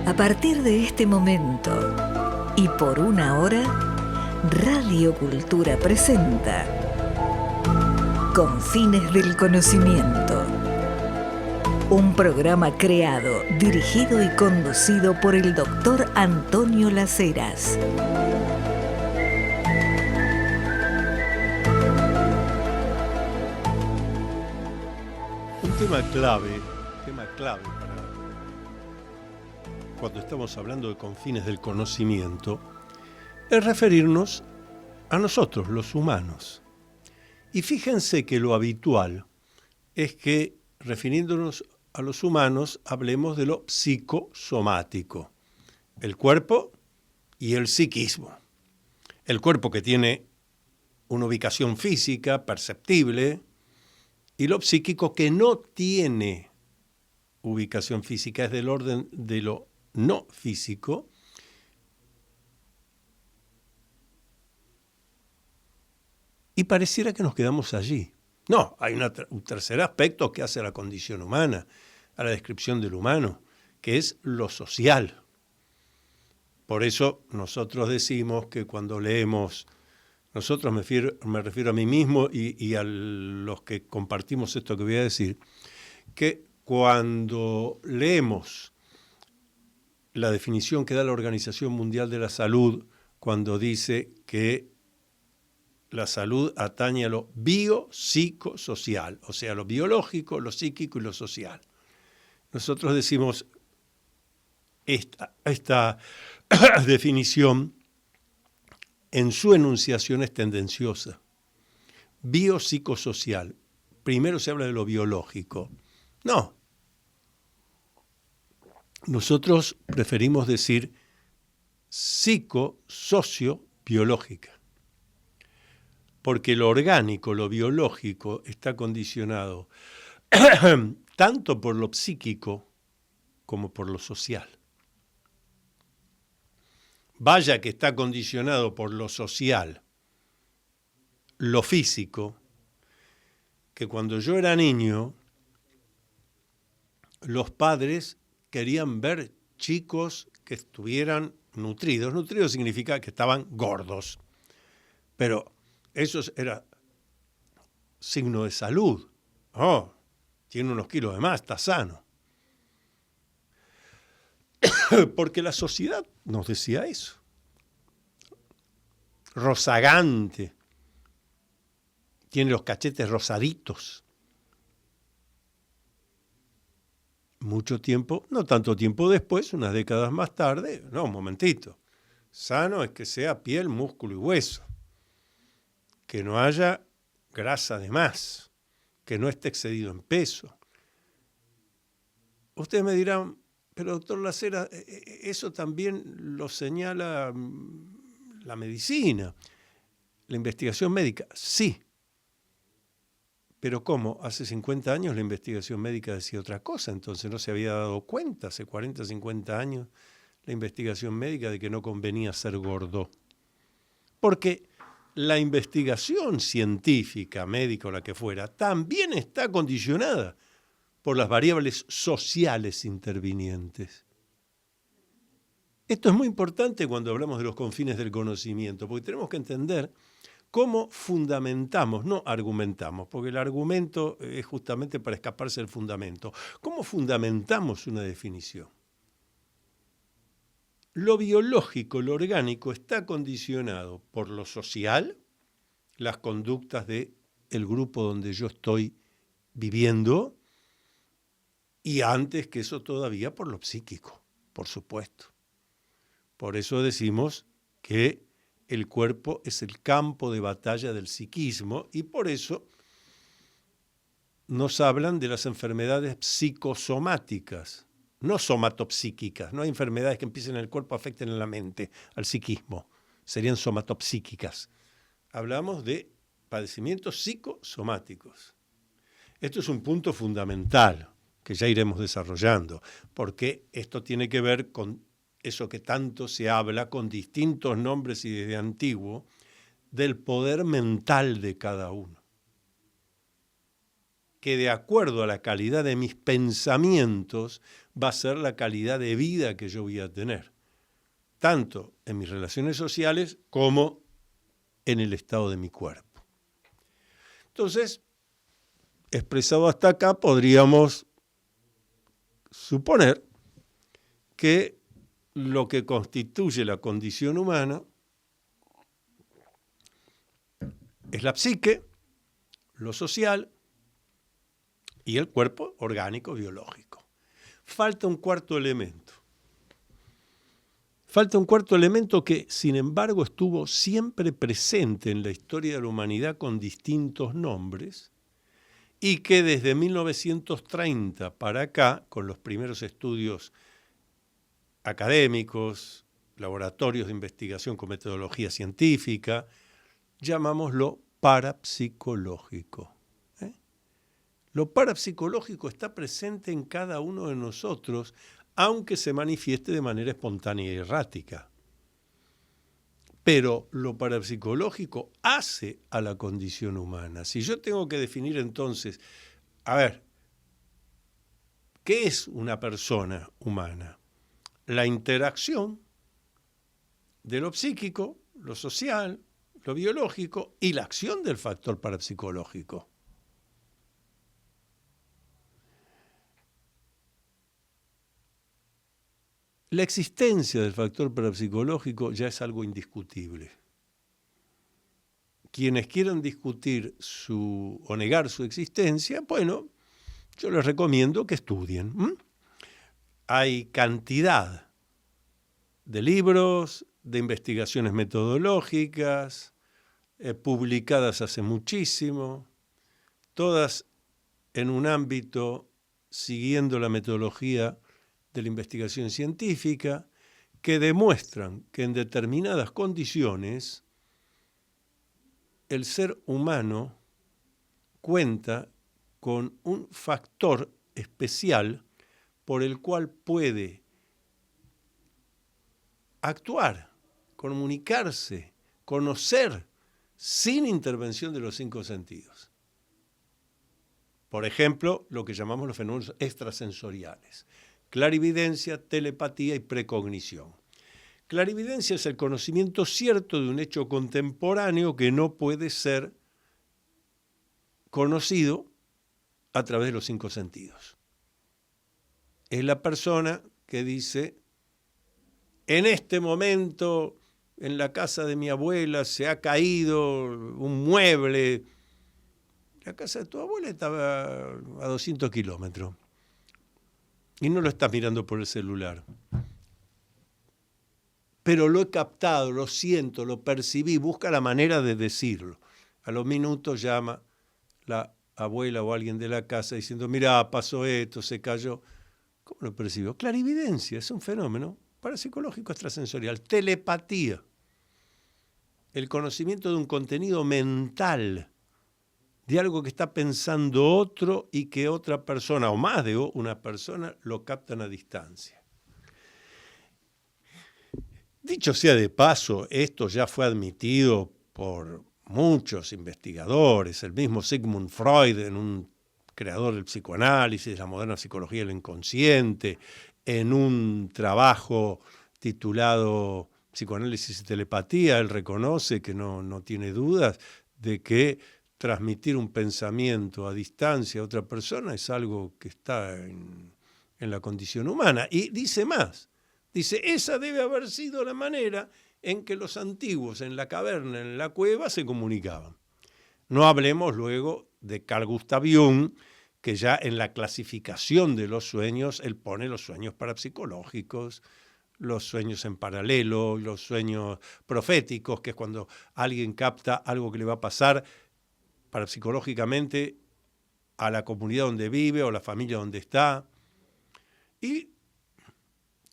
A partir de este momento y por una hora, Radio Cultura presenta Confines del Conocimiento. Un programa creado, dirigido y conducido por el doctor Antonio Las Heras. Un tema clave para cuando estamos hablando de confines del conocimiento es referirnos a nosotros, los humanos. Y fíjense que lo habitual es que, refiriéndonos a los humanos, hablemos de lo psicosomático, el cuerpo y el psiquismo. El cuerpo que tiene una ubicación física perceptible y lo psíquico que no tiene ubicación física, es del orden de lo no físico. Y pareciera que nos quedamos allí. No, hay un tercer aspecto que hace a la condición humana, a la descripción del humano, que es lo social. Por eso nosotros decimos que cuando leemos, nosotros me refiero a mí mismo y a los que compartimos esto que voy a decir, que cuando leemos la definición que da la Organización Mundial de la Salud, cuando dice que la salud atañe a lo biopsicosocial, o sea, lo biológico, lo psíquico y lo social. Nosotros decimos esta definición en su enunciación es tendenciosa. Biopsicosocial. Primero se habla de lo biológico. No. Nosotros preferimos decir psicosocio-biológica. Porque lo orgánico, lo biológico, está condicionado tanto por lo psíquico como por lo social. Vaya que está condicionado por lo social, lo físico, que cuando yo era niño, los padres querían ver chicos que estuvieran nutridos. Nutridos significa que estaban gordos, pero eso era signo de salud. Oh, tiene unos kilos de más, está sano. Porque la sociedad nos decía eso. Rozagante. Tiene los cachetes rosaditos. Mucho tiempo, no tanto tiempo después, unas décadas más tarde, no, un momentito. Sano es que sea piel, músculo y hueso. Que no haya grasa de más, que no esté excedido en peso. Ustedes me dirán, pero doctor Las Heras, eso también lo señala la medicina, la investigación médica. Sí, pero ¿cómo? Hace 50 años la investigación médica decía otra cosa, entonces no se había dado cuenta, hace 40, 50 años, la investigación médica de que no convenía ser gordo. Porque la investigación científica, médica o la que fuera, también está condicionada por las variables sociales intervinientes. Esto es muy importante cuando hablamos de los confines del conocimiento, porque tenemos que entender cómo fundamentamos, no argumentamos, porque el argumento es justamente para escaparse del fundamento. ¿Cómo fundamentamos una definición? Lo biológico, lo orgánico, está condicionado por lo social, las conductas del grupo donde yo estoy viviendo, y antes que eso todavía por lo psíquico, por supuesto. Por eso decimos que el cuerpo es el campo de batalla del psiquismo y por eso nos hablan de las enfermedades psicosomáticas, no somatopsíquicas. No hay enfermedades que empiecen en el cuerpo, afecten en la mente, al psiquismo. Serían somatopsíquicas. Hablamos de padecimientos psicosomáticos. Esto es un punto fundamental que ya iremos desarrollando, porque esto tiene que ver con eso que tanto se habla con distintos nombres y desde antiguo, del poder mental de cada uno. que de acuerdo a la calidad de mis pensamientos va a ser la calidad de vida que yo voy a tener, tanto en mis relaciones sociales como en el estado de mi cuerpo. Entonces, expresado hasta acá, podríamos suponer que lo que constituye la condición humana es la psique, lo social y el cuerpo orgánico biológico. Falta un cuarto elemento. Falta un cuarto elemento que, sin embargo, estuvo siempre presente en la historia de la humanidad con distintos nombres y que desde 1930 para acá, con los primeros estudios académicos, laboratorios de investigación con metodología científica, llamamos lo parapsicológico. Lo parapsicológico está presente en cada uno de nosotros, aunque se manifieste de manera espontánea y errática. Pero lo parapsicológico hace a la condición humana. Si yo tengo que definir entonces, a ver, ¿qué es una persona humana? La interacción de lo psíquico, lo social, lo biológico y la acción del factor parapsicológico. La existencia del factor parapsicológico ya es algo indiscutible. Quienes quieran discutir o negar su existencia, bueno, yo les recomiendo que estudien. Hay cantidad de libros, de investigaciones metodológicas, publicadas hace muchísimo, todas en un ámbito siguiendo la metodología de la investigación científica, que demuestran que en determinadas condiciones el ser humano cuenta con un factor especial por el cual puede actuar, comunicarse, conocer sin intervención de los 5 sentidos. Por ejemplo, lo que llamamos los fenómenos extrasensoriales. Clarividencia, telepatía y precognición. Clarividencia es el conocimiento cierto de un hecho contemporáneo que no puede ser conocido a través de los 5 sentidos. Es la persona que dice, en este momento en la casa de mi abuela se ha caído un mueble. La casa de tu abuela estaba a 200 kilómetros. Y no lo estás mirando por el celular. Pero lo he captado, lo siento, lo percibí, busca la manera de decirlo. A los minutos llama la abuela o alguien de la casa diciendo, mirá, pasó esto, se cayó. ¿Cómo lo percibió? Clarividencia, es un fenómeno parapsicológico extrasensorial. Telepatía, el conocimiento de un contenido mental, de algo que está pensando otro y que otra persona, o más de una persona, lo captan a distancia. Dicho sea de paso, esto ya fue admitido por muchos investigadores, el mismo Sigmund Freud, un creador del psicoanálisis, de la moderna psicología del inconsciente, en un trabajo titulado Psicoanálisis y Telepatía, él reconoce que no tiene dudas de que transmitir un pensamiento a distancia a otra persona es algo que está en la condición humana. Y dice más, dice, esa debe haber sido la manera en que los antiguos en la caverna, en la cueva, se comunicaban. No hablemos luego de Carl Gustav Jung, que ya en la clasificación de los sueños, él pone los sueños parapsicológicos, los sueños en paralelo, los sueños proféticos, que es cuando alguien capta algo que le va a pasar parapsicológicamente a la comunidad donde vive o la familia donde está. Y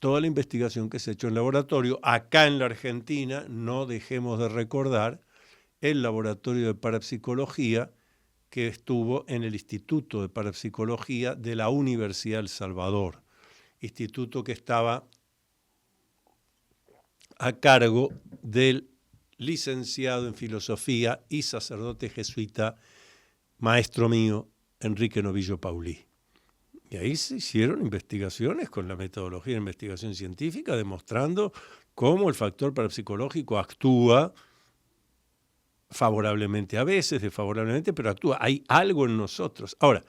toda la investigación que se ha hecho en laboratorio, acá en la Argentina, no dejemos de recordar el laboratorio de parapsicología que estuvo en el Instituto de Parapsicología de la Universidad de El Salvador, instituto que estaba a cargo del licenciado en filosofía y sacerdote jesuita, maestro mío, Enrique Novillo Paulí. Y ahí se hicieron investigaciones con la metodología de investigación científica, demostrando cómo el factor parapsicológico actúa favorablemente a veces, desfavorablemente, pero actúa. Hay algo en nosotros. Ahora,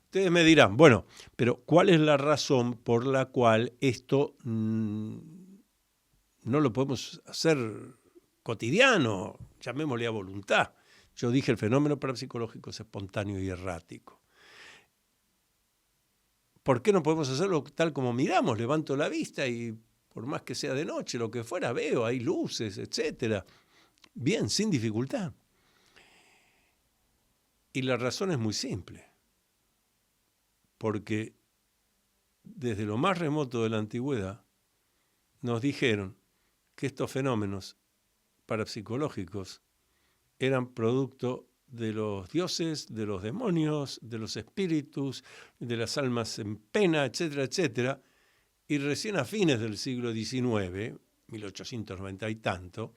ustedes me dirán, bueno, pero ¿cuál es la razón por la cual esto no lo podemos hacer cotidiano? Llamémosle a voluntad. Yo dije, el fenómeno parapsicológico es espontáneo y errático. ¿Por qué no podemos hacerlo tal como miramos? Levanto la vista y por más que sea de noche, lo que fuera, veo, hay luces, etc. Bien, sin dificultad. Y la razón es muy simple. Porque desde lo más remoto de la antigüedad nos dijeron que estos fenómenos parapsicológicos eran producto de los dioses, de los demonios, de los espíritus, de las almas en pena, etcétera, etcétera. Y recién a fines del siglo XIX, 1890 y tanto,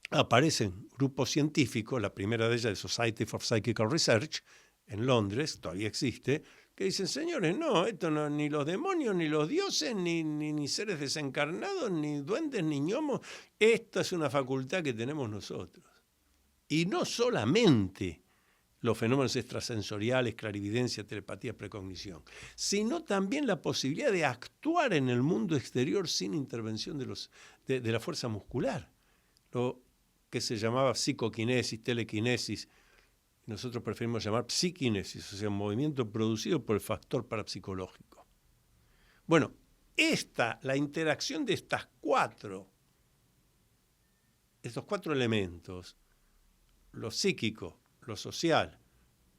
aparecen grupos científicos, la primera de ellas es Society for Psychical Research, en Londres, todavía existe, que dicen, señores, no, esto no, ni los demonios, ni los dioses, ni seres desencarnados, ni duendes, ni gnomos, esta es una facultad que tenemos nosotros. Y no solamente los fenómenos extrasensoriales, clarividencia, telepatía, precognición, sino también la posibilidad de actuar en el mundo exterior sin intervención de la fuerza muscular, lo que se llamaba psicoquinesis, telequinesis. Nosotros preferimos llamar psiquinesis, o sea, un movimiento producido por el factor parapsicológico. Bueno, la interacción de estos cuatro elementos, lo psíquico, lo social,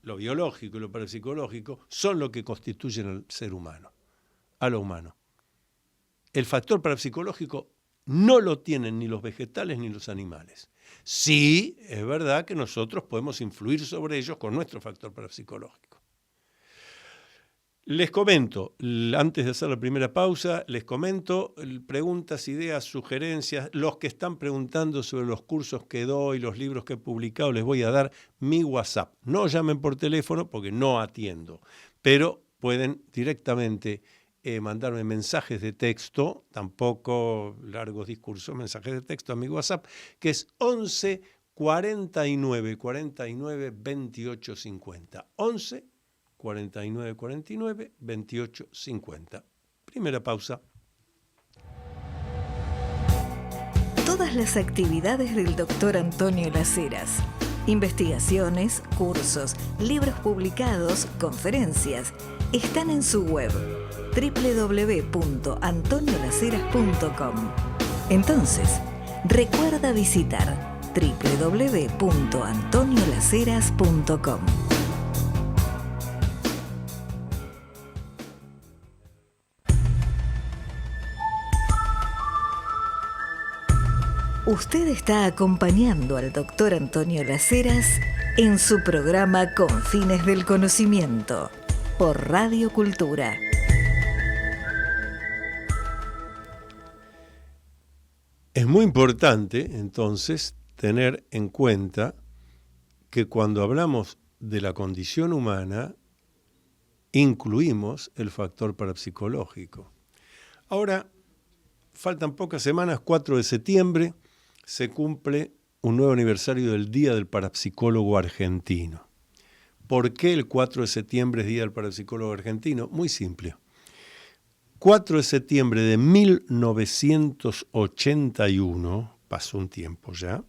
lo biológico y lo parapsicológico, son lo que constituyen al ser humano, a lo humano. El factor parapsicológico no lo tienen ni los vegetales ni los animales. Sí, es verdad que nosotros podemos influir sobre ellos con nuestro factor parapsicológico. Les comento, antes de hacer la primera pausa, les comento preguntas, ideas, sugerencias. Los que están preguntando sobre los cursos que doy, los libros que he publicado, les voy a dar mi WhatsApp. No llamen por teléfono porque no atiendo, pero pueden directamente mandarme mensajes de texto, tampoco largos discursos, mensajes de texto a mi WhatsApp, que es 11 49 49 28 50. 11 49 49 28 50. Primera pausa. Todas las actividades del Dr. Antonio Las Heras, investigaciones, cursos, libros publicados, conferencias, están en su web www.antoniolaceras.com. Entonces, recuerda visitar www.antoniolaceras.com. Usted está acompañando al Dr. Antonio Las Heras en su programa Con Fines del Conocimiento, por Radio Cultura. Es muy importante, entonces, tener en cuenta que cuando hablamos de la condición humana, incluimos el factor parapsicológico. Ahora, faltan pocas semanas, 4 de septiembre, se cumple un nuevo aniversario del Día del Parapsicólogo Argentino. ¿Por qué el 4 de septiembre es Día del Parapsicólogo Argentino? Muy simple. 4 de septiembre de 1981, pasó un tiempo ya,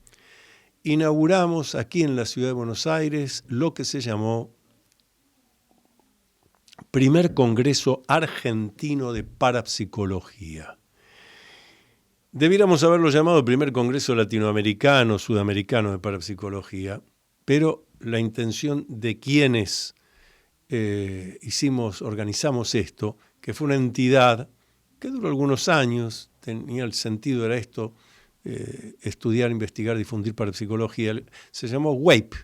inauguramos aquí en la ciudad de Buenos Aires lo que se llamó Primer Congreso Argentino de Parapsicología. Debiéramos haberlo llamado Primer Congreso Latinoamericano, Sudamericano de Parapsicología, pero la intención de quienes organizamos esto, que fue una entidad que duró algunos años, tenía el sentido, era esto, estudiar, investigar, difundir parapsicología, se llamó WAPE,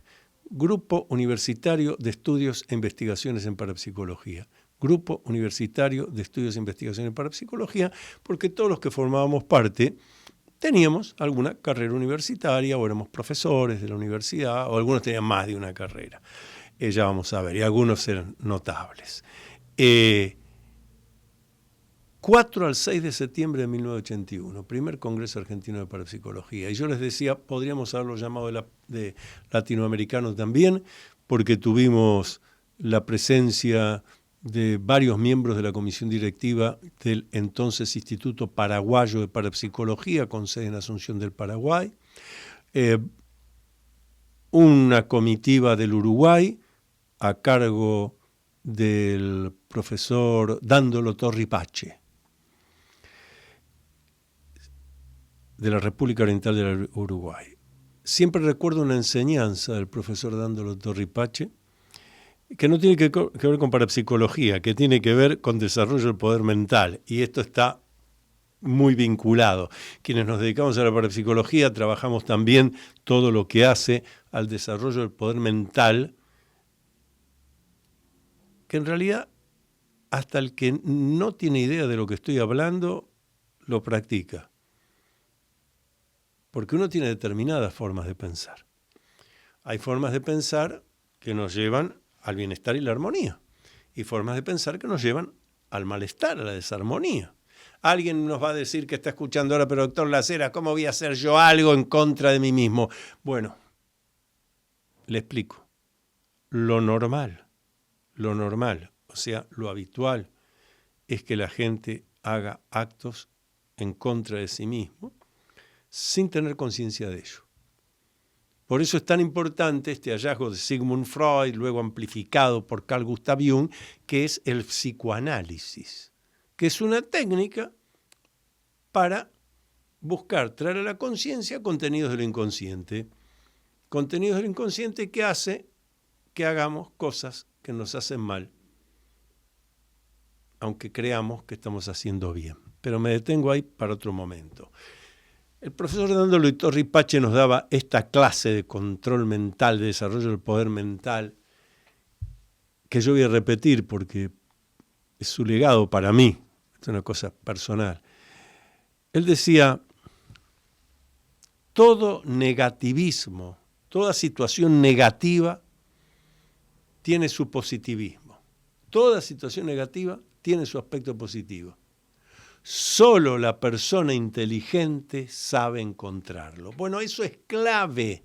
Grupo Universitario de Estudios e Investigaciones en Parapsicología. Grupo Universitario de Estudios e Investigaciones en Parapsicología, porque todos los que formábamos parte teníamos alguna carrera universitaria, o éramos profesores de la universidad, o algunos tenían más de una carrera. ya vamos a ver, y algunos eran notables. 4 al 6 de septiembre de 1981, primer Congreso Argentino de Parapsicología. Y yo les decía, podríamos haberlo llamado de latinoamericano también, porque tuvimos la presencia de varios miembros de la comisión directiva del entonces Instituto Paraguayo de Parapsicología, con sede en Asunción del Paraguay, una comitiva del Uruguay a cargo del profesor Dándolo Torripache, de la República Oriental del Uruguay. Siempre recuerdo una enseñanza del profesor Dándolo Torripache, que no tiene que ver con parapsicología, que tiene que ver con desarrollo del poder mental, y esto está muy vinculado. Quienes nos dedicamos a la parapsicología trabajamos también todo lo que hace al desarrollo del poder mental, que en realidad hasta el que no tiene idea de lo que estoy hablando lo practica. Porque uno tiene determinadas formas de pensar. Hay formas de pensar que nos llevan al bienestar y la armonía, y formas de pensar que nos llevan al malestar, a la desarmonía. Alguien nos va a decir que está escuchando ahora, pero doctor Las-Heras, ¿cómo voy a hacer yo algo en contra de mí mismo? Bueno, le explico. Lo normal, o sea, lo habitual, es que la gente haga actos en contra de sí mismo sin tener conciencia de ello. Por eso es tan importante este hallazgo de Sigmund Freud, luego amplificado por Carl Gustav Jung, que es el psicoanálisis, que es una técnica para buscar traer a la conciencia contenidos del inconsciente. Contenidos del inconsciente que hace que hagamos cosas que nos hacen mal, aunque creamos que estamos haciendo bien. Pero me detengo ahí para otro momento. El profesor Dándolo Torripache nos daba esta clase de control mental, de desarrollo del poder mental, que yo voy a repetir porque es su legado para mí, es una cosa personal. Él decía, todo negativismo, toda situación negativa tiene su positivismo. Toda situación negativa tiene su aspecto positivo. Solo la persona inteligente sabe encontrarlo. Bueno, eso es clave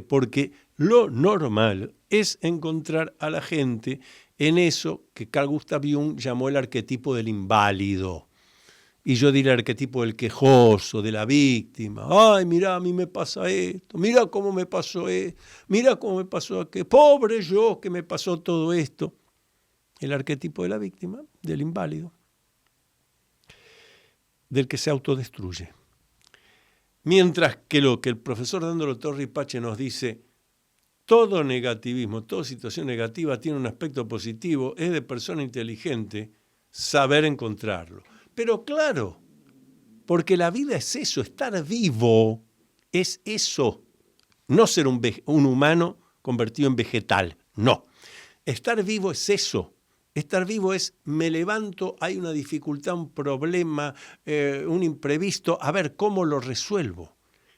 porque lo normal es encontrar a la gente en eso que Carl Gustav Jung llamó el arquetipo del inválido. Y yo diría el arquetipo del quejoso, de la víctima. Ay, mirá, a mí me pasa esto, mirá cómo me pasó esto, mirá cómo me pasó aquello, pobre yo que me pasó todo esto. El arquetipo de la víctima, del inválido, del que se autodestruye. Mientras que lo que el profesor Dándolo Torripache nos dice, todo negativismo, toda situación negativa tiene un aspecto positivo, es de persona inteligente saber encontrarlo. Pero claro, porque la vida es eso, estar vivo es eso, no ser un humano convertido en vegetal, no. Estar vivo es eso. Estar vivo es, me levanto, hay una dificultad, un problema, un imprevisto, a ver cómo lo resuelvo.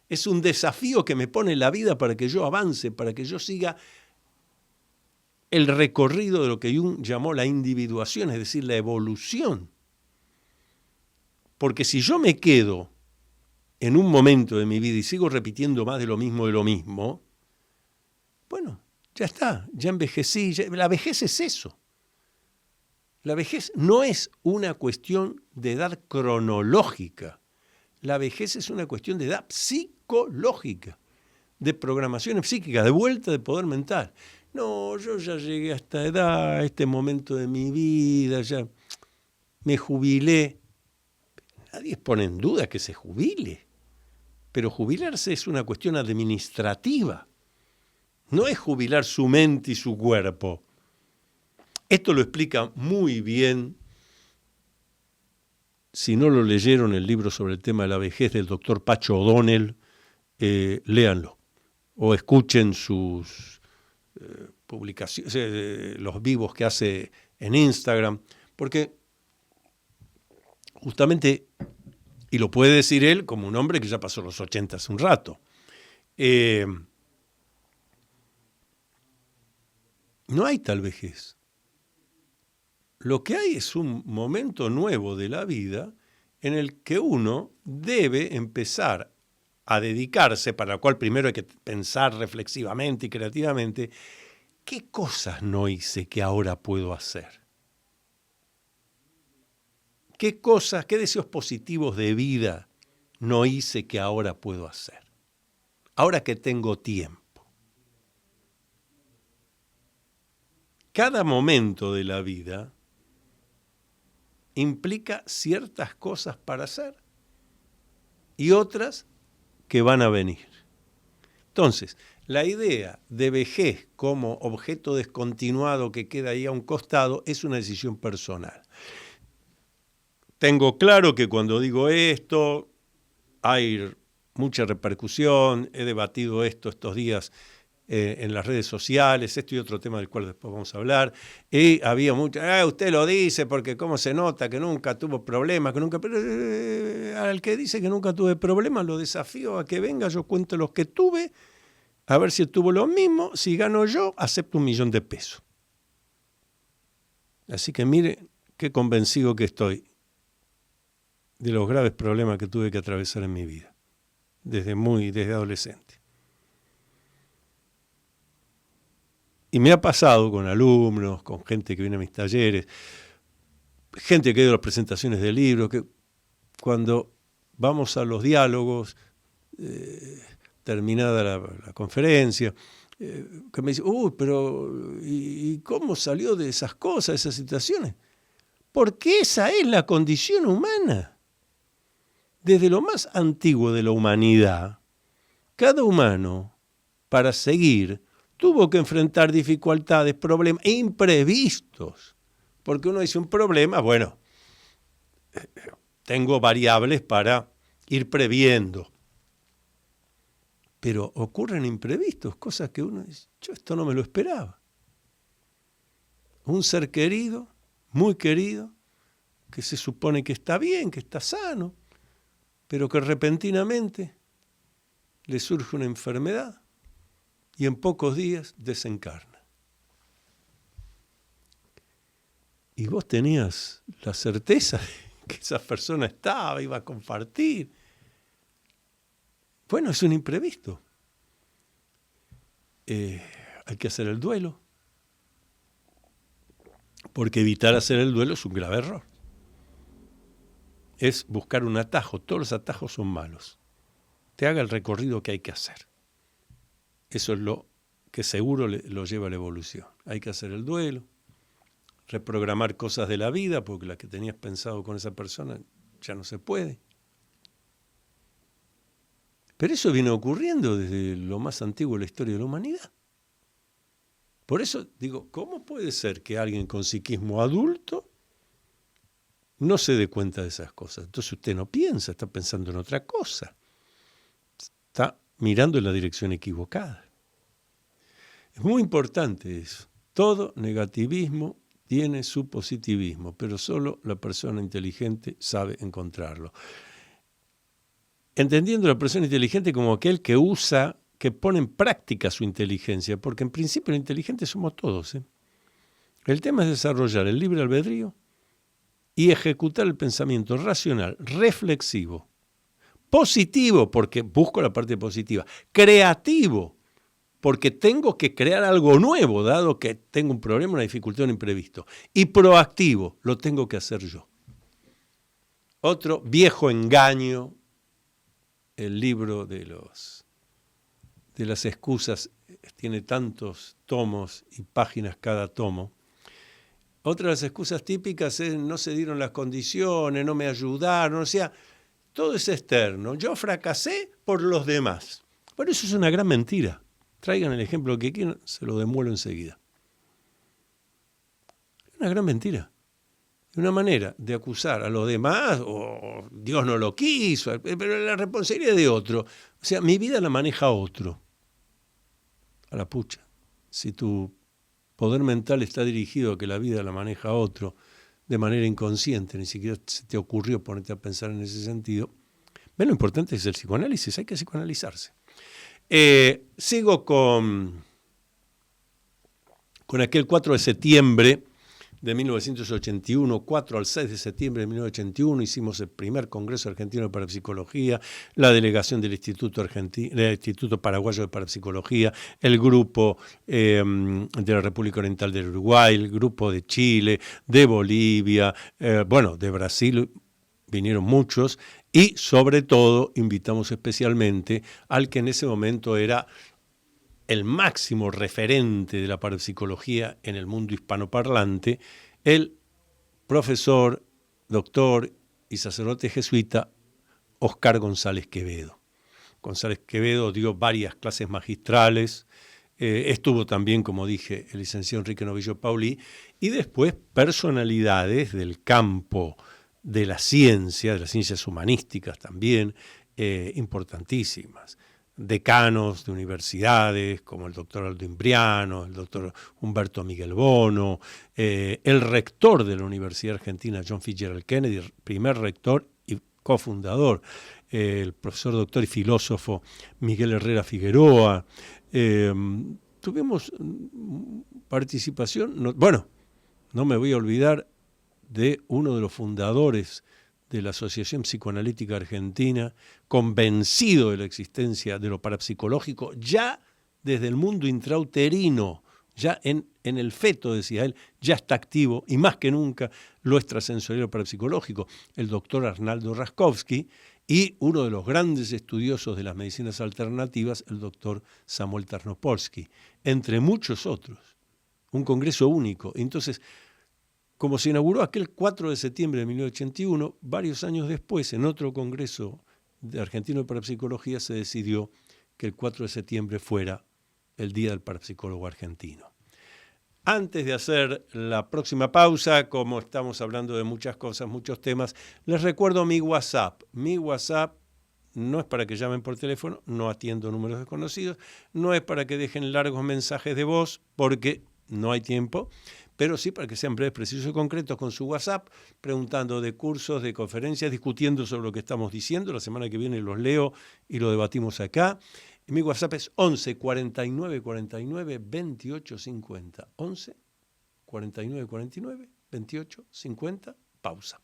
Es un desafío que me pone la vida para que yo avance, para que yo siga el recorrido de lo que Jung llamó la individuación, es decir, la evolución. Porque si yo me quedo en un momento de mi vida y sigo repitiendo más de lo mismo, bueno, ya está, ya envejecí, la vejez es eso. La vejez no es una cuestión de edad cronológica. La vejez es una cuestión de edad psicológica, de programación psíquica, de vuelta de poder mental. No, yo ya llegué a esta edad, a este momento de mi vida, ya me jubilé. Nadie pone en duda que se jubile, pero jubilarse es una cuestión administrativa. No es jubilar su mente y su cuerpo. Esto lo explica muy bien, si no lo leyeron, el libro sobre el tema de la vejez del doctor Pacho O'Donnell, léanlo o escuchen sus publicaciones, los vivos que hace en Instagram, porque justamente, y lo puede decir él como un hombre que ya pasó los 80 hace un rato, No hay tal vejez. Lo que hay es un momento nuevo de la vida en el que uno debe empezar a dedicarse, para lo cual primero hay que pensar reflexivamente y creativamente, ¿qué cosas no hice que ahora puedo hacer? ¿Qué cosas, qué deseos positivos de vida no hice que ahora puedo hacer? Ahora que tengo tiempo. Cada momento de la vida implica ciertas cosas para hacer y otras que van a venir. Entonces, la idea de vejez como objeto descontinuado que queda ahí a un costado es una decisión personal. Tengo claro que cuando digo esto hay mucha repercusión, he debatido esto estos días en las redes sociales, esto y otro tema del cual después vamos a hablar, y había mucho, usted lo dice porque cómo se nota que nunca tuvo problemas, que nunca, pero al que dice que nunca tuve problemas lo desafío a que venga, yo cuento los que tuve, a ver si tuvo lo mismo, si gano yo, acepto $1.000.000. Así que mire qué convencido que estoy de los graves problemas que tuve que atravesar en mi vida, desde adolescente. Y me ha pasado con alumnos, con gente que viene a mis talleres, gente que ha ido a las presentaciones de libros, que cuando vamos a los diálogos, terminada la conferencia, que me dice, pero ¿y cómo salió de esas cosas, esas situaciones? Porque esa es la condición humana. Desde lo más antiguo de la humanidad, cada humano, para seguir, tuvo que enfrentar dificultades, problemas imprevistos. Porque uno dice un problema, bueno, tengo variables para ir previendo. Pero ocurren imprevistos, cosas que uno dice, yo esto no me lo esperaba. Un ser querido, muy querido, que se supone que está bien, que está sano, pero que repentinamente le surge una enfermedad y en pocos días desencarna. Y vos tenías la certeza de que esa persona iba a compartir. Bueno, es un imprevisto. Hay que hacer el duelo, porque evitar hacer el duelo es un grave error. Es buscar un atajo, todos los atajos son malos. Te haga el recorrido que hay que hacer. Eso es lo que seguro lo lleva a la evolución. Hay que hacer el duelo, reprogramar cosas de la vida, porque las que tenías pensado con esa persona ya no se puede. Pero eso viene ocurriendo desde lo más antiguo de la historia de la humanidad. Por eso digo, ¿cómo puede ser que alguien con psiquismo adulto no se dé cuenta de esas cosas? Entonces usted no piensa, está pensando en otra cosa. Está mirando en la dirección equivocada. Es muy importante eso. Todo negativismo tiene su positivismo, pero solo la persona inteligente sabe encontrarlo. Entendiendo a la persona inteligente como aquel que usa, que pone en práctica su inteligencia, porque en principio los inteligentes somos todos. El tema es desarrollar el libre albedrío y ejecutar el pensamiento racional, reflexivo, positivo, porque busco la parte positiva, creativo, porque tengo que crear algo nuevo, dado que tengo un problema, una dificultad, un imprevisto, y proactivo, lo tengo que hacer yo. Otro viejo engaño, el libro de las excusas, tiene tantos tomos y páginas cada tomo. Otra de las excusas típicas es no se dieron las condiciones, no me ayudaron, o sea, todo es externo. Yo fracasé por los demás. Bueno, eso es una gran mentira. Traigan el ejemplo que quieran, se lo demuelo enseguida. Es una gran mentira. Es una manera de acusar a los demás, o Dios no lo quiso, pero la responsabilidad es de otro. O sea, mi vida la maneja otro. A la pucha. Si tu poder mental está dirigido a que la vida la maneja otro de manera inconsciente, ni siquiera se te ocurrió ponerte a pensar en ese sentido, lo importante es el psicoanálisis, hay que psicoanalizarse. Sigo con con aquel 4 de septiembre de 1981, 4 al 6 de septiembre de 1981, hicimos el primer Congreso Argentino de Parapsicología, la delegación del Instituto Paraguayo de Parapsicología, el grupo de la República Oriental del Uruguay, el grupo de Chile, de Bolivia, de Brasil, vinieron muchos, y sobre todo invitamos especialmente al que en ese momento era el máximo referente de la parapsicología en el mundo hispanoparlante, el profesor, doctor y sacerdote jesuita Oscar González Quevedo. González Quevedo dio varias clases magistrales, estuvo también, como dije, el licenciado Enrique Novillo Paulí, y después personalidades del campo de las ciencias humanísticas también, importantísimas. Decanos de universidades como el doctor Aldo Imbriano, el doctor Humberto Miguel Bono, el rector de la Universidad Argentina, John Fitzgerald Kennedy, primer rector y cofundador, el profesor doctor y filósofo Miguel Herrera Figueroa. Tuvimos participación, no me voy a olvidar de uno de los fundadores de la Asociación Psicoanalítica Argentina, convencido de la existencia de lo parapsicológico, ya desde el mundo intrauterino, ya en el feto, decía él, ya está activo, y más que nunca, lo extrasensorial parapsicológico, el doctor Arnaldo Raskowski, y uno de los grandes estudiosos de las medicinas alternativas, el doctor Samuel Tarnopolsky, entre muchos otros. Un congreso único. Entonces, como se inauguró aquel 4 de septiembre de 1981, varios años después, en otro congreso de argentino de parapsicología, se decidió que el 4 de septiembre fuera el Día del Parapsicólogo Argentino. Antes de hacer la próxima pausa, como estamos hablando de muchas cosas, muchos temas, les recuerdo mi WhatsApp. Mi WhatsApp no es para que llamen por teléfono, no atiendo números desconocidos, no es para que dejen largos mensajes de voz, porque no hay tiempo, pero sí para que sean breves, precisos y concretos con su WhatsApp, preguntando de cursos, de conferencias, discutiendo sobre lo que estamos diciendo. La semana que viene los leo y lo debatimos acá. Y mi WhatsApp es 11 49 49 28 50. 11 49 49 28 50. Pausa.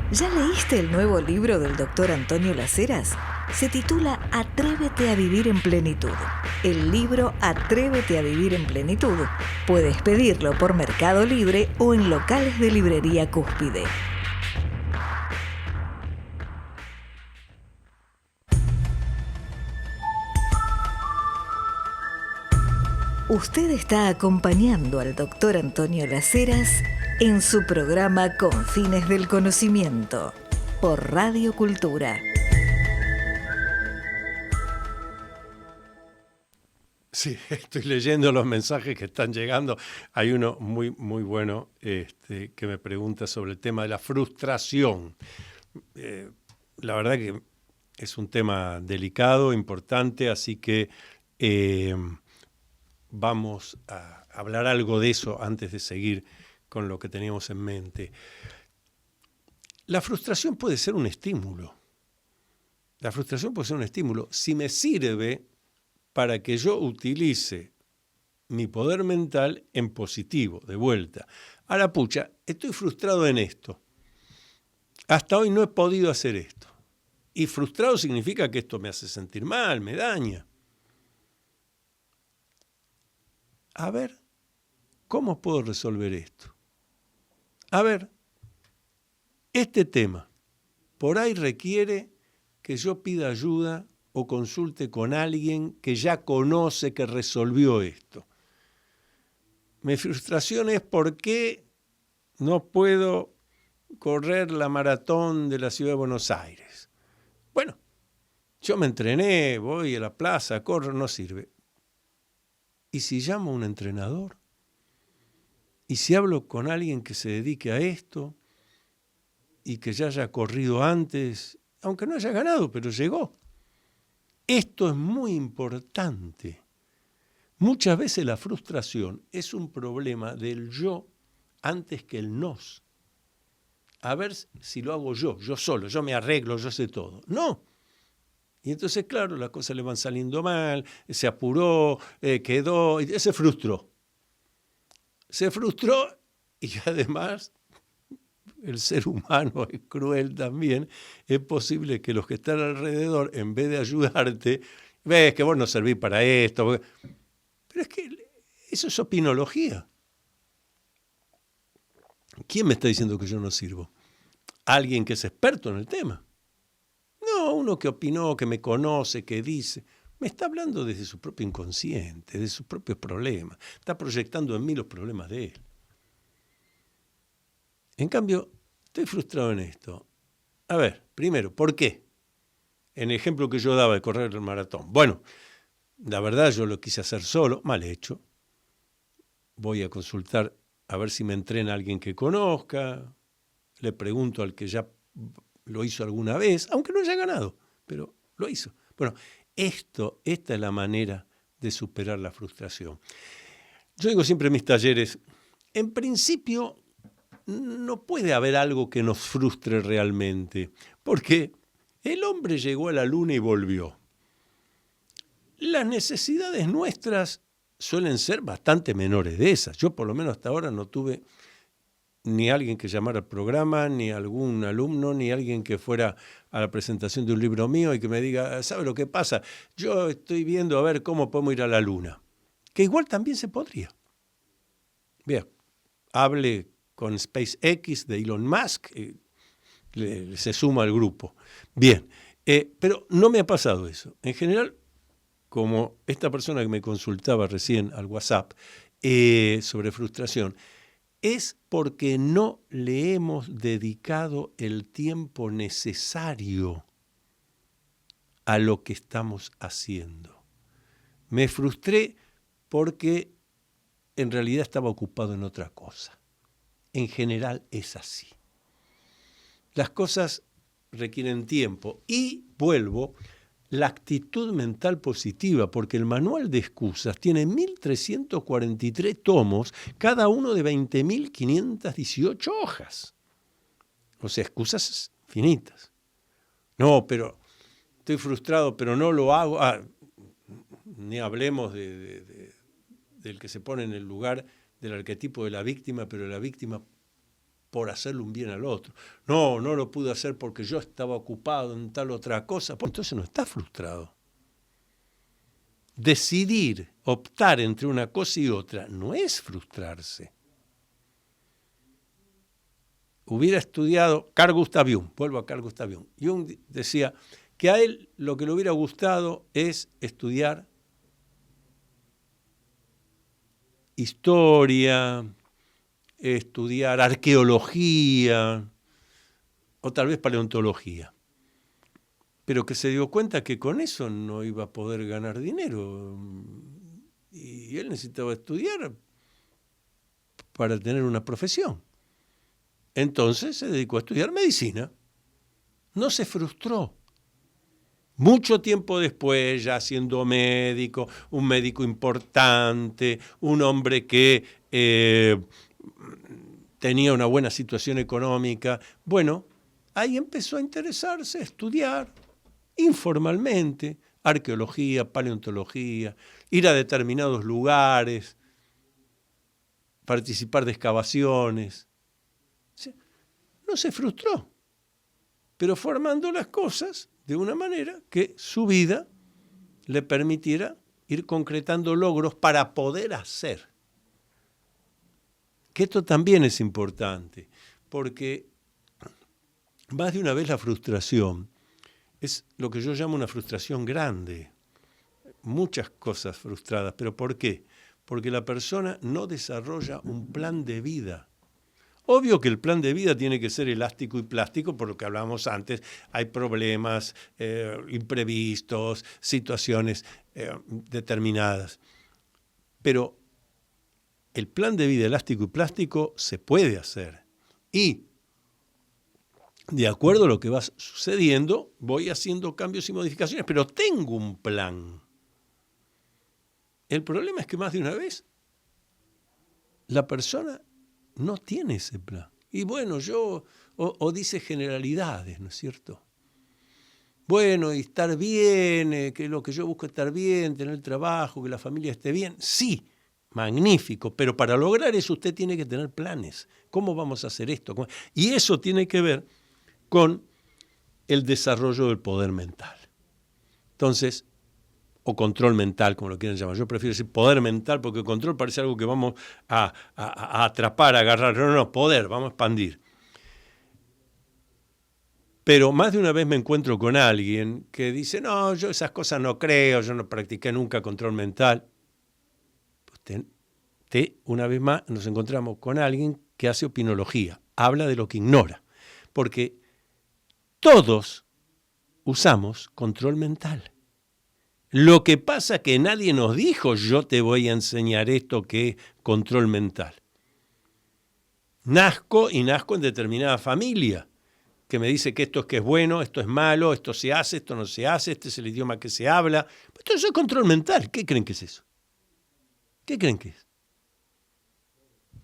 ¿Ya leíste el nuevo libro del doctor Antonio Las Heras? Se titula Atrévete a vivir en plenitud. El libro Atrévete a vivir en plenitud. Puedes pedirlo por Mercado Libre o en locales de librería Cúspide. Usted está acompañando al doctor Antonio Las Heras en su programa Confines del Conocimiento, por Radio Cultura. Sí, estoy leyendo los mensajes que están llegando. Hay uno muy, muy bueno que me pregunta sobre el tema de la frustración. La verdad que es un tema delicado, importante, así que vamos a hablar algo de eso antes de seguir con lo que teníamos en mente. La frustración puede ser un estímulo. La frustración puede ser un estímulo. Si me sirve para que yo utilice mi poder mental en positivo, de vuelta. A la pucha, estoy frustrado en esto. Hasta hoy no he podido hacer esto. Y frustrado significa que esto me hace sentir mal, me daña. A ver, ¿cómo puedo resolver esto? A ver, este tema por ahí requiere que yo pida ayuda o consulte con alguien que ya conoce, que resolvió esto. Mi frustración es por qué no puedo correr la maratón de la ciudad de Buenos Aires. Bueno, yo me entrené, voy a la plaza, corro, no sirve. ¿Y si llamo a un entrenador? ¿Y si hablo con alguien que se dedique a esto y que ya haya corrido antes, aunque no haya ganado, pero llegó? Esto es muy importante. Muchas veces la frustración es un problema del yo antes que el nos. A ver si lo hago yo solo, yo me arreglo, yo sé todo. No. Y entonces, claro, las cosas le van saliendo mal, se apuró, quedó, y se frustró. Se frustró y además el ser humano es cruel también. Es posible que los que están alrededor, en vez de ayudarte, ves que vos no servís para esto. Pero es que eso es opinología. ¿Quién me está diciendo que yo no sirvo? Alguien que es experto en el tema. No, uno que opinó, que me conoce, que dice. Me está hablando desde su propio inconsciente, de sus propios problemas. Está proyectando en mí los problemas de él. En cambio, estoy frustrado en esto. A ver, primero, ¿por qué? En el ejemplo que yo daba de correr el maratón. Bueno, la verdad yo lo quise hacer solo, mal hecho. Voy a consultar a ver si me entrena alguien que conozca. Le pregunto al que ya lo hizo alguna vez, aunque no haya ganado, pero lo hizo. Bueno, esta es la manera de superar la frustración. Yo digo siempre en mis talleres, en principio no puede haber algo que nos frustre realmente, porque el hombre llegó a la luna y volvió. Las necesidades nuestras suelen ser bastante menores de esas. Yo por lo menos hasta ahora no tuve ni alguien que llamara al programa, ni algún alumno, ni alguien que fuera a la presentación de un libro mío y que me diga, ¿sabe lo que pasa? Yo estoy viendo a ver cómo podemos ir a la luna. Que igual también se podría. Bien, hable con SpaceX de Elon Musk, se suma al grupo. Bien, pero no me ha pasado eso. En general, como esta persona que me consultaba recién al WhatsApp sobre frustración, es porque no le hemos dedicado el tiempo necesario a lo que estamos haciendo. Me frustré porque en realidad estaba ocupado en otra cosa. En general es así. Las cosas requieren tiempo y vuelvo, la actitud mental positiva, porque el manual de excusas tiene 1.343 tomos, cada uno de 20.518 hojas. O sea, excusas finitas. No, pero estoy frustrado, pero no lo hago. Ni hablemos del que se pone en el lugar del arquetipo de la víctima, pero la víctima por hacerle un bien al otro. No lo pude hacer porque yo estaba ocupado en tal otra cosa. Pues entonces no está frustrado. Decidir, optar entre una cosa y otra, no es frustrarse. Hubiera estudiado Carl Gustav Jung, vuelvo a Carl Gustav Jung. Jung decía que a él lo que le hubiera gustado es estudiar historia, estudiar arqueología o tal vez paleontología, pero que se dio cuenta que con eso no iba a poder ganar dinero y él necesitaba estudiar para tener una profesión. Entonces se dedicó a estudiar medicina. No se frustró. Mucho tiempo después, ya siendo médico, un médico importante, un hombre que tenía una buena situación económica, bueno, ahí empezó a interesarse, a estudiar informalmente arqueología, paleontología, ir a determinados lugares, participar de excavaciones. O sea, no se frustró, pero fue armando las cosas de una manera que su vida le permitiera ir concretando logros para poder hacer. Que esto también es importante, porque más de una vez la frustración es lo que yo llamo una frustración grande. Muchas cosas frustradas, pero ¿por qué? Porque la persona no desarrolla un plan de vida. Obvio que el plan de vida tiene que ser elástico y plástico, por lo que hablábamos antes. Hay problemas imprevistos, situaciones determinadas. Pero el plan de vida elástico y plástico se puede hacer. Y de acuerdo a lo que va sucediendo, voy haciendo cambios y modificaciones, pero tengo un plan. El problema es que más de una vez la persona no tiene ese plan. Y bueno, o dice generalidades, ¿no es cierto? Bueno, y estar bien, que lo que yo busco es estar bien, tener trabajo, que la familia esté bien. Sí, magnífico, pero para lograr eso usted tiene que tener planes. ¿Cómo vamos a hacer esto? Y eso tiene que ver con el desarrollo del poder mental. Entonces, o control mental, como lo quieran llamar. Yo prefiero decir poder mental porque control parece algo que vamos a atrapar, a agarrar. No, poder, vamos a expandir. Pero más de una vez me encuentro con alguien que dice, no, yo esas cosas no creo, yo no practiqué nunca control mental. Una vez más nos encontramos con alguien que hace opinología, habla de lo que ignora, porque todos usamos control mental. Lo que pasa es que nadie nos dijo, yo te voy a enseñar esto que es control mental. Nazco en determinada familia, que me dice que esto es bueno, esto es malo, esto se hace, esto no se hace, este es el idioma que se habla. Esto es control mental. ¿Qué creen que es eso? ¿Qué creen que es?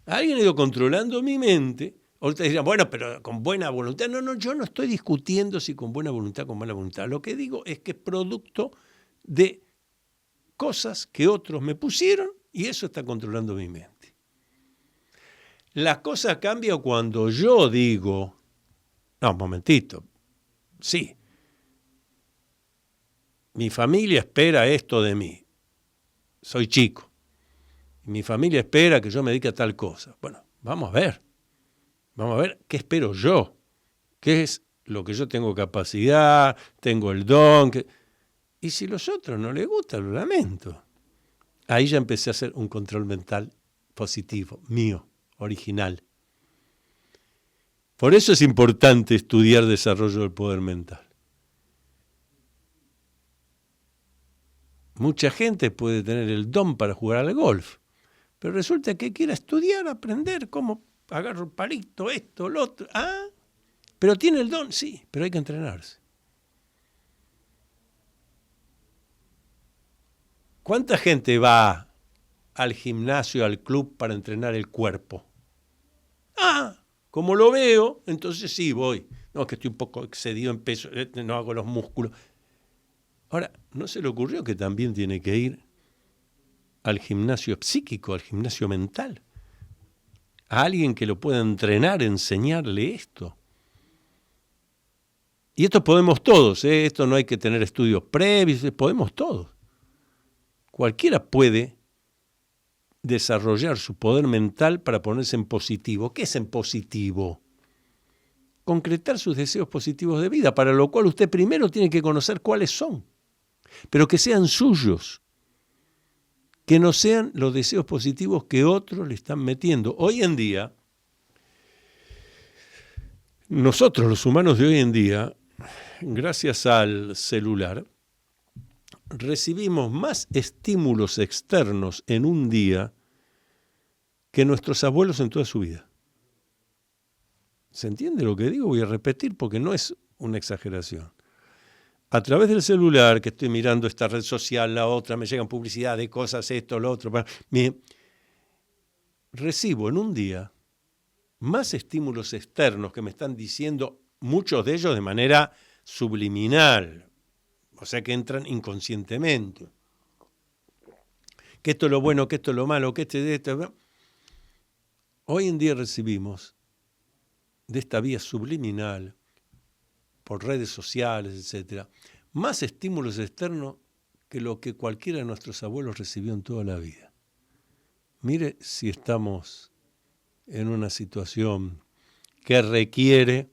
Alguien ha ido controlando mi mente. Ahorita dirán, bueno, pero con buena voluntad. No, yo no estoy discutiendo si con buena voluntad o con mala voluntad. Lo que digo es que es producto de cosas que otros me pusieron y eso está controlando mi mente. La cosa cambia cuando yo digo, no, un momentito, sí, mi familia espera esto de mí, soy chico, y mi familia espera que yo me dedique a tal cosa. Bueno, vamos a ver qué espero yo, qué es lo que yo tengo capacidad, tengo el don, y si los otros no les gusta, lo lamento. Ahí ya empecé a hacer un control mental positivo, mío, original. Por eso es importante estudiar desarrollo del poder mental. Mucha gente puede tener el don para jugar al golf, pero resulta que quiere estudiar, aprender cómo agarro el palito, esto, lo otro. Ah, pero tiene el don, sí, pero hay que entrenarse. ¿Cuánta gente va al gimnasio, al club para entrenar el cuerpo? Ah, como lo veo, entonces sí voy. No, es que estoy un poco excedido en peso, no hago los músculos. Ahora, ¿no se le ocurrió que también tiene que ir al gimnasio psíquico, al gimnasio mental? A alguien que lo pueda entrenar, enseñarle esto. Y esto podemos todos, esto no hay que tener estudios previos, podemos todos. Cualquiera puede desarrollar su poder mental para ponerse en positivo. ¿Qué es en positivo? Concretar sus deseos positivos de vida, para lo cual usted primero tiene que conocer cuáles son, pero que sean suyos, que no sean los deseos positivos que otros le están metiendo. Hoy en día, nosotros los humanos de hoy en día, gracias al celular, recibimos más estímulos externos en un día que nuestros abuelos en toda su vida. ¿Se entiende lo que digo? Voy a repetir porque no es una exageración. A través del celular, que estoy mirando esta red social, la otra, me llegan publicidad de cosas, esto, lo otro. Recibo en un día más estímulos externos que me están diciendo, muchos de ellos de manera subliminal, o sea que entran inconscientemente. Que esto es lo bueno, que esto es lo malo, que esto. Hoy en día recibimos de esta vía subliminal, por redes sociales, etc., más estímulos externos que lo que cualquiera de nuestros abuelos recibió en toda la vida. Mire si estamos en una situación que requiere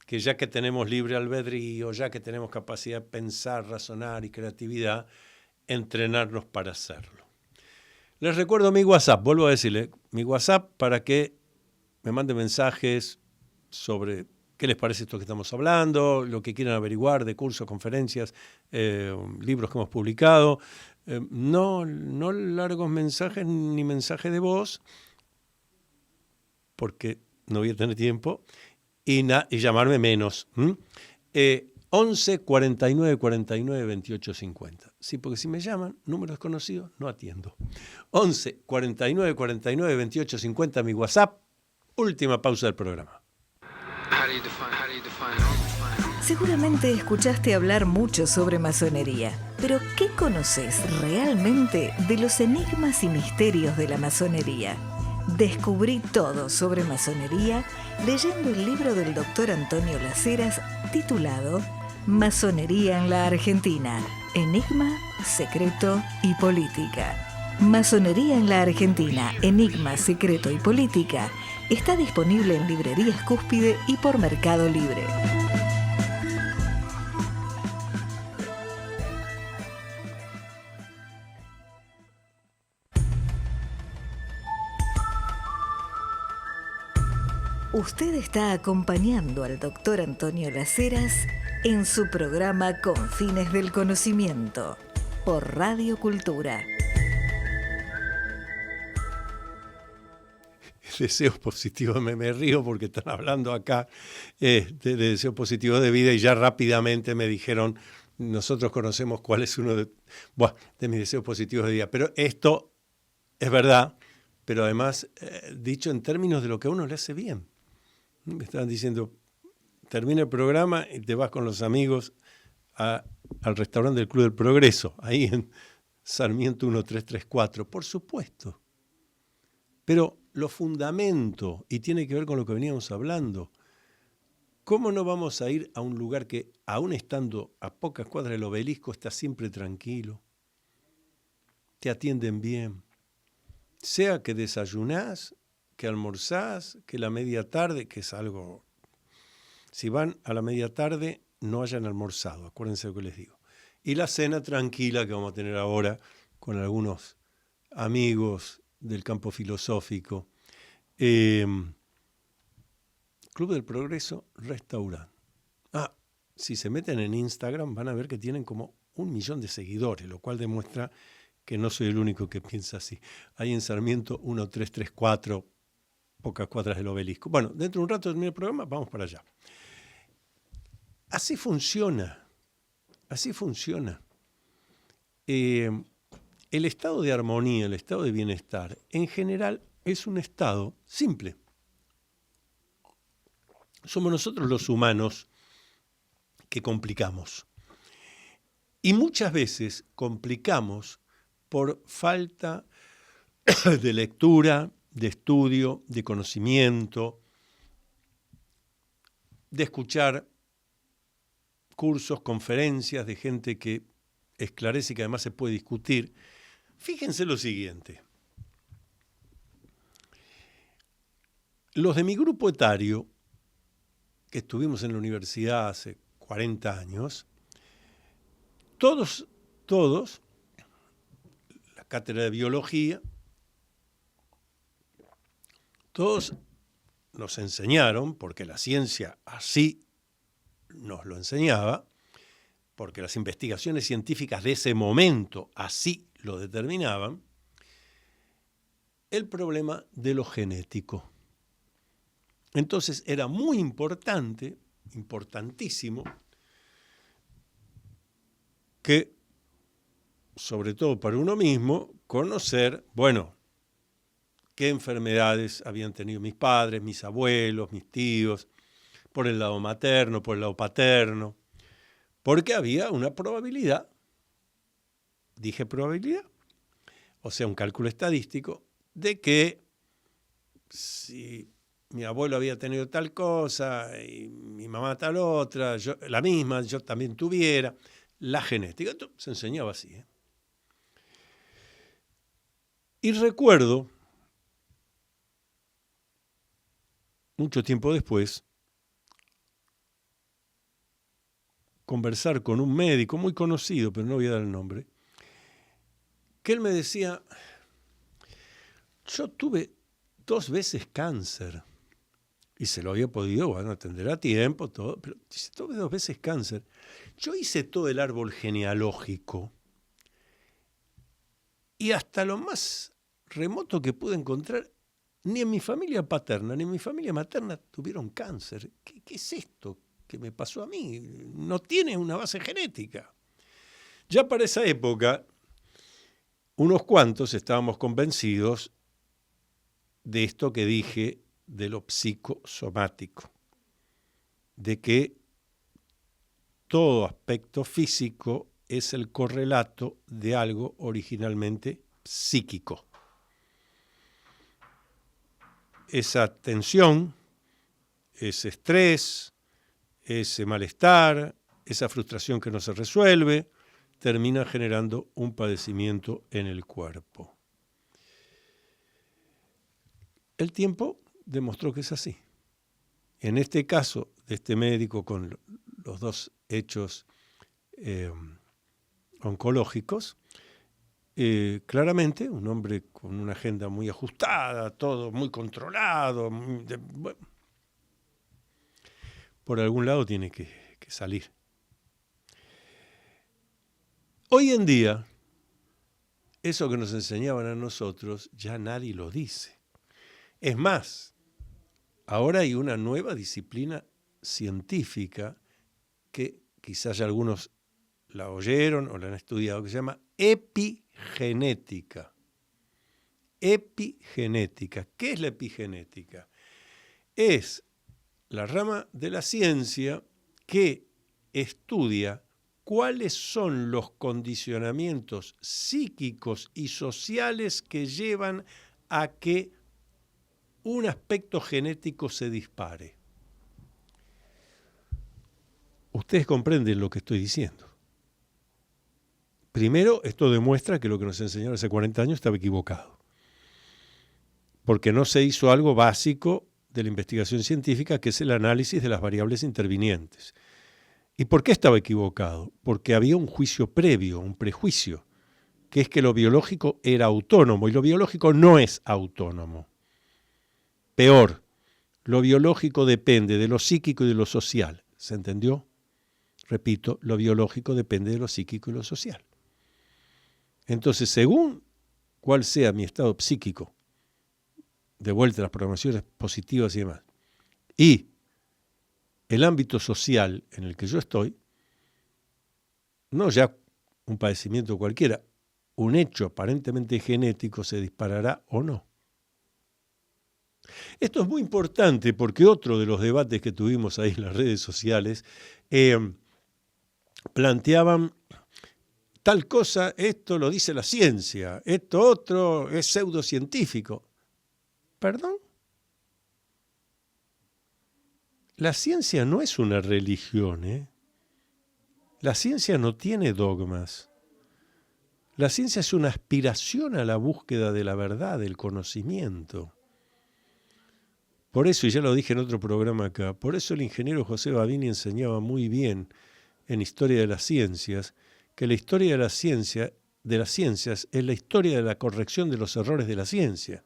que ya que tenemos libre albedrío, ya que tenemos capacidad de pensar, razonar y creatividad, entrenarnos para hacerlo. Les recuerdo mi WhatsApp, vuelvo a decirle, mi WhatsApp para que me manden mensajes sobre qué les parece esto que estamos hablando, lo que quieran averiguar de cursos, conferencias, libros que hemos publicado. No largos mensajes ni mensajes de voz, porque no voy a tener tiempo, y llamarme menos. 11 49 49 28 50. Sí, porque si me llaman, número desconocido, no atiendo. 11 49 49 28 50, mi WhatsApp. Última pausa del programa. Seguramente escuchaste hablar mucho sobre masonería, pero ¿qué conoces realmente de los enigmas y misterios de la masonería? Descubrí todo sobre masonería leyendo el libro del doctor Antonio Las Heras titulado Masonería en la Argentina, Enigma, Secreto y Política. Masonería en la Argentina, Enigma, Secreto y Política está disponible en librerías Cúspide y por Mercado Libre. Usted está acompañando al doctor Antonio Las Heras en su programa Con Fines del Conocimiento por Radio Cultura. Deseos positivos, me río porque están hablando acá de deseos positivos de vida y ya rápidamente me dijeron, nosotros conocemos cuál es uno de mis deseos positivos de vida. Pero esto es verdad, pero además dicho en términos de lo que a uno le hace bien. Me estaban diciendo, termina el programa y te vas con los amigos al restaurante del Club del Progreso, ahí en Sarmiento 1334. Por supuesto. Pero lo fundamento, y tiene que ver con lo que veníamos hablando, ¿cómo no vamos a ir a un lugar que, aún estando a pocas cuadras del Obelisco, está siempre tranquilo? Te atienden bien. Sea que desayunás, que almorzás, que la media tarde, que es algo... Si van a la media tarde, no hayan almorzado, acuérdense lo que les digo. Y la cena tranquila que vamos a tener ahora con algunos amigos del campo filosófico. Club del Progreso, restaurante. Si se meten en Instagram van a ver que tienen como 1 millón de seguidores, lo cual demuestra que no soy el único que piensa así. Ahí en Sarmiento 1334, pocas cuadras del Obelisco. Bueno, dentro de un rato termina el programa, vamos para allá. Así funciona, así funciona. El estado de armonía, el estado de bienestar, en general es un estado simple. Somos nosotros los humanos que complicamos. Y muchas veces complicamos por falta de lectura, de estudio, de conocimiento, de escuchar cursos, conferencias de gente que esclarece y que además se puede discutir. Fíjense lo siguiente. Los de mi grupo etario, que estuvimos en la universidad hace 40 años, todos, la cátedra de biología, todos nos enseñaron, porque la ciencia así nos lo enseñaba, porque las investigaciones científicas de ese momento así lo determinaban, el problema de lo genético. Entonces era muy importante, importantísimo, que, sobre todo para uno mismo, conocer, qué enfermedades habían tenido mis padres, mis abuelos, mis tíos, por el lado materno, por el lado paterno, porque había una probabilidad, dije probabilidad, o sea, un cálculo estadístico, de que si mi abuelo había tenido tal cosa y mi mamá tal otra, la misma, yo también tuviera, la genética. Esto se enseñaba así. Y recuerdo, mucho tiempo después, conversar con un médico muy conocido, pero no voy a dar el nombre, que él me decía, yo tuve 2 veces cáncer, y se lo había podido atender a tiempo, todo, pero tuve 2 veces cáncer. Yo hice todo el árbol genealógico, y hasta lo más remoto que pude encontrar, ni en mi familia paterna ni en mi familia materna tuvieron cáncer. ¿Qué es esto que me pasó a mí? No tiene una base genética. Ya para esa época, unos cuantos estábamos convencidos de esto que dije de lo psicosomático, de que todo aspecto físico es el correlato de algo originalmente psíquico. Esa tensión, ese estrés, ese malestar, esa frustración que no se resuelve, termina generando un padecimiento en el cuerpo. El tiempo demostró que es así. En este caso de este médico con los dos hechos oncológicos, claramente un hombre con una agenda muy ajustada, todo muy controlado, por algún lado tiene que salir. Hoy en día, eso que nos enseñaban a nosotros, ya nadie lo dice. Es más, ahora hay una nueva disciplina científica que quizás ya algunos la oyeron o la han estudiado, que se llama epigenética. Epigenética. ¿Qué es la epigenética? Es la rama de la ciencia que estudia cuáles son los condicionamientos psíquicos y sociales que llevan a que un aspecto genético se dispare. Ustedes comprenden lo que estoy diciendo. Primero, esto demuestra que lo que nos enseñaron hace 40 años estaba equivocado, porque no se hizo algo básico de la investigación científica, que es el análisis de las variables intervinientes. ¿Y por qué estaba equivocado? Porque había un juicio previo, un prejuicio, que es que lo biológico era autónomo, y lo biológico no es autónomo. Peor, lo biológico depende de lo psíquico y de lo social. ¿Se entendió? Repito, lo biológico depende de lo psíquico y lo social. Entonces, según cuál sea mi estado psíquico, de vuelta a las programaciones positivas y demás, y el ámbito social en el que yo estoy, no ya un padecimiento cualquiera, un hecho aparentemente genético se disparará o no. Esto es muy importante porque otro de los debates que tuvimos ahí en las redes sociales planteaban tal cosa, esto lo dice la ciencia, esto otro es pseudocientífico. ¿Perdón? La ciencia no es una religión, ¿eh? La ciencia no tiene dogmas. La ciencia es una aspiración a la búsqueda de la verdad, del conocimiento. Por eso, y ya lo dije en otro programa acá, por eso el ingeniero José Babini enseñaba muy bien en Historia de las Ciencias, que la historia de las ciencias es la historia de la corrección de los errores de la ciencia.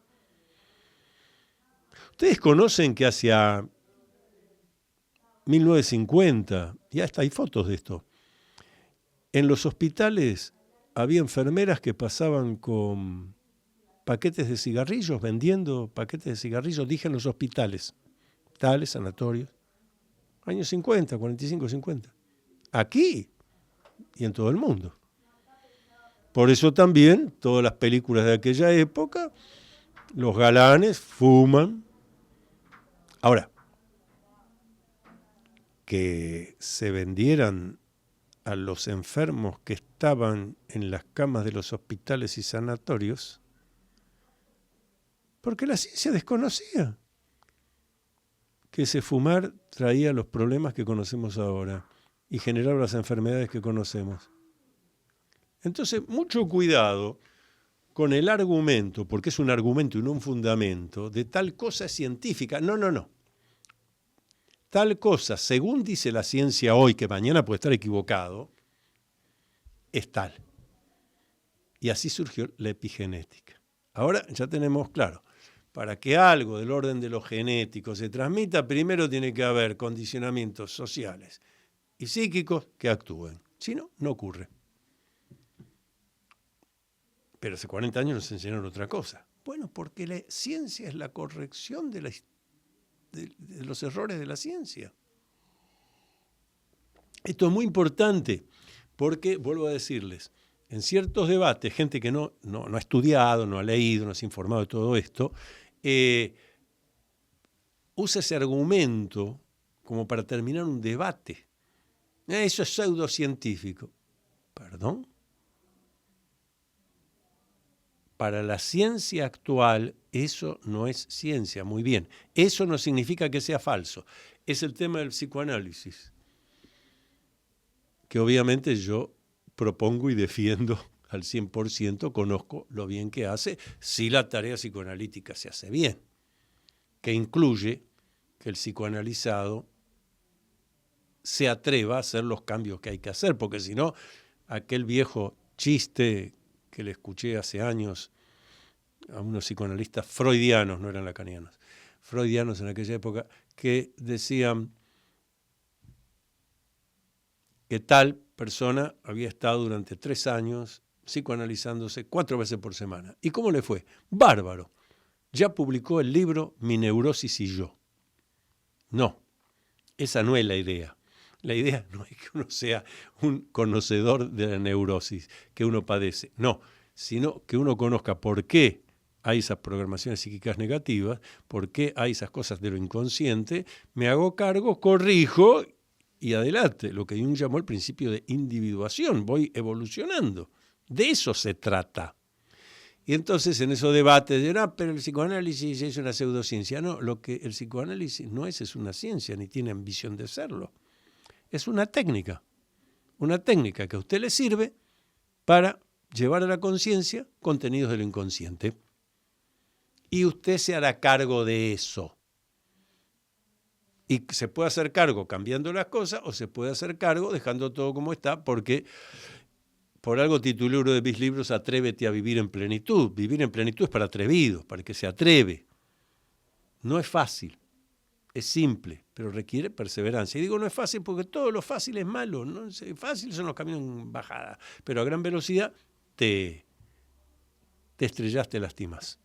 Ustedes conocen que hacia 1950, y hasta hay fotos de esto, en los hospitales había enfermeras que pasaban con paquetes de cigarrillos, vendiendo paquetes de cigarrillos, dije en los hospitales, sanatorios, años 50, 45, 50. Aquí y en todo el mundo. Por eso también todas las películas de aquella época, los galanes fuman. Ahora, que se vendieran a los enfermos que estaban en las camas de los hospitales y sanatorios, porque la ciencia desconocía que ese fumar traía los problemas que conocemos ahora y generaba las enfermedades que conocemos. Entonces, mucho cuidado con el argumento, porque es un argumento y no un fundamento, de tal cosa es científica. No. Tal cosa, según dice la ciencia hoy, que mañana puede estar equivocado, es tal. Y así surgió la epigenética. Ahora ya tenemos claro, para que algo del orden de lo genético se transmita, primero tiene que haber condicionamientos sociales y psíquicos que actúen. Si no, no ocurre. Pero hace 40 años nos enseñaron otra cosa. Bueno, porque la ciencia es la corrección de los errores de la ciencia. Esto es muy importante porque, vuelvo a decirles, en ciertos debates, gente que no ha estudiado, no ha leído, no se ha informado de todo esto, usa ese argumento como para terminar un debate. Eso es pseudocientífico. ¿Perdón? Para la ciencia actual, eso no es ciencia. Muy bien. Eso no significa que sea falso. Es el tema del psicoanálisis, que obviamente yo propongo y defiendo al 100%, conozco lo bien que hace, si la tarea psicoanalítica se hace bien, que incluye que el psicoanalizado se atreva a hacer los cambios que hay que hacer, porque si no, aquel viejo chiste que le escuché hace años a unos psicoanalistas freudianos, no eran lacanianos, freudianos en aquella época, que decían que tal persona había estado durante 3 años psicoanalizándose 4 veces por semana. ¿Y cómo le fue? Bárbaro. Ya publicó el libro Mi neurosis y yo. No, esa no es la idea. La idea no es que uno sea un conocedor de la neurosis que uno padece, no, sino que uno conozca por qué hay esas programaciones psíquicas negativas, por qué hay esas cosas de lo inconsciente, me hago cargo, corrijo y adelante. Lo que Jung llamó el principio de individuación, voy evolucionando. De eso se trata. Y entonces en esos debates de, pero el psicoanálisis es una pseudociencia. No, lo que el psicoanálisis no es una ciencia, ni tiene ambición de serlo. Es una técnica que a usted le sirve para llevar a la conciencia contenidos de lo inconsciente. Y usted se hará cargo de eso. Y se puede hacer cargo cambiando las cosas o se puede hacer cargo dejando todo como está, porque por algo titulé uno de mis libros Atrévete a vivir en plenitud. Vivir en plenitud es para atrevidos, para el que se atreve. No es fácil. Es simple, pero requiere perseverancia. Y digo no es fácil porque todo lo fácil es malo. ¿No? Fácil son los caminos en bajada, pero a gran velocidad te estrellas, te lastimas.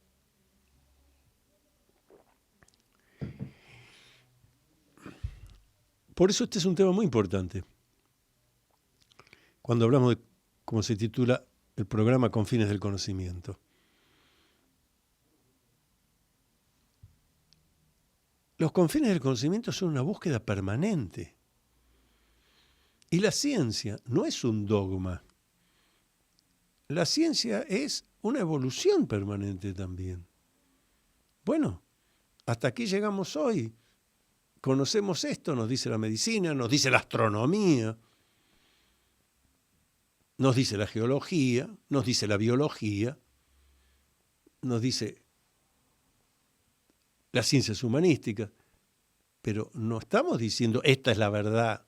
Por eso este es un tema muy importante. Cuando hablamos de, como se titula, el programa Con fines del conocimiento. Los confines del conocimiento son una búsqueda permanente. Y la ciencia no es un dogma. La ciencia es una evolución permanente también. Bueno, hasta aquí llegamos hoy. Conocemos esto, nos dice la medicina, nos dice la astronomía, nos dice la geología, nos dice la biología, nos dice las ciencias humanísticas, pero no estamos diciendo esta es la verdad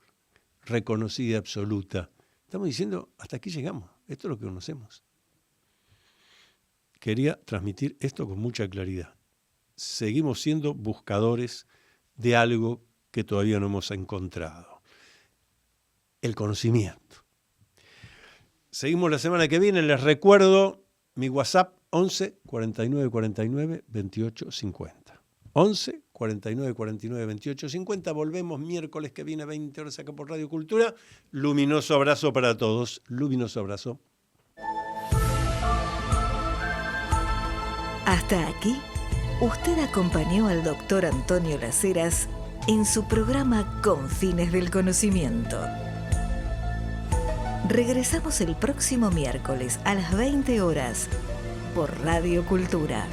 reconocida y absoluta. Estamos diciendo hasta aquí llegamos, esto es lo que conocemos. Quería transmitir esto con mucha claridad. Seguimos siendo buscadores de algo que todavía no hemos encontrado. El conocimiento. Seguimos la semana que viene. Les recuerdo mi WhatsApp 11 49 49 28 50. 11 49 49 28 50. Volvemos miércoles que viene 20 horas acá por Radio Cultura. Luminoso abrazo para todos. Luminoso abrazo. Hasta aquí, usted acompañó al doctor Antonio Las Heras en su programa Con fines del conocimiento. Regresamos el próximo miércoles a las 20 horas por Radio Cultura.